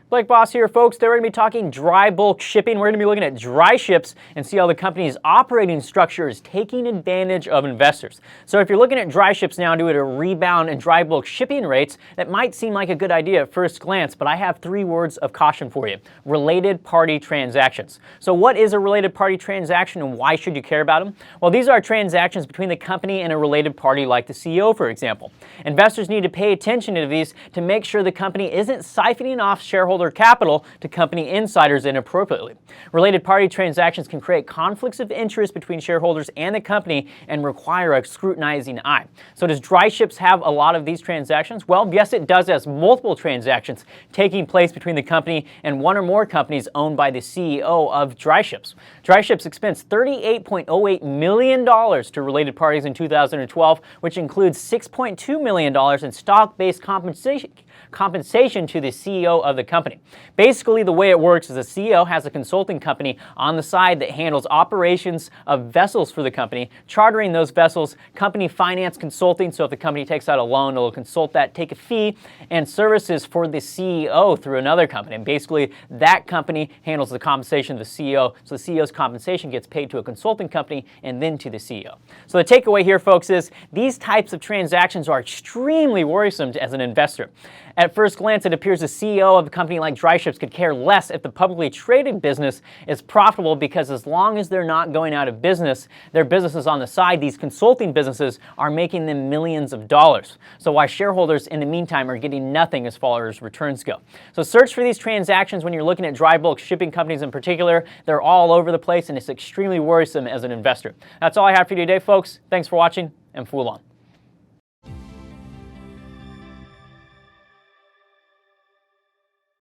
Blake Boss here, folks. Today we're going to be talking dry bulk shipping. We're going to be looking at DryShips and see how the company's operating structure is taking advantage of investors. So if you're looking at DryShips now due to a rebound in dry bulk shipping rates, that might seem like a good idea at first glance, but I have 3 words of caution for you. Related party transactions. So what is a related party transaction and why should you care about them? Well, these are transactions between the company and a related party like the CEO, for example. Investors need to pay attention to these to make sure the company isn't siphoning off shareholder capital to company insiders inappropriately. Related party transactions can create conflicts of interest between shareholders and the company and require a scrutinizing eye. So does DryShips have a lot of these transactions? Well, yes, it does, as multiple transactions taking place between the company and one or more companies owned by the CEO of DryShips. DryShips expensed $38.08 million to related parties in 2012, which includes $6.2 million in stock-based compensation to the CEO of the company. Basically, the way it works is the CEO has a consulting company on the side that handles operations of vessels for the company, chartering those vessels, company finance consulting, so if the company takes out a loan, it'll consult that, take a fee, and services for the CEO through another company. And basically, that company handles the compensation of the CEO, so the CEO's compensation gets paid to a consulting company and then to the CEO. So the takeaway here, folks, is these types of transactions are extremely worrisome as an investor. At first glance, it appears the CEO of a company like DryShips could care less if the publicly traded business is profitable, because as long as they're not going out of business, their businesses on the side, these consulting businesses, are making them millions of dollars. So why shareholders in the meantime are getting nothing as far as returns go. So search for these transactions when you're looking at dry bulk shipping companies in particular. They're all over the place and it's extremely worrisome as an investor. That's all I have for you today, folks. Thanks for watching and fool on.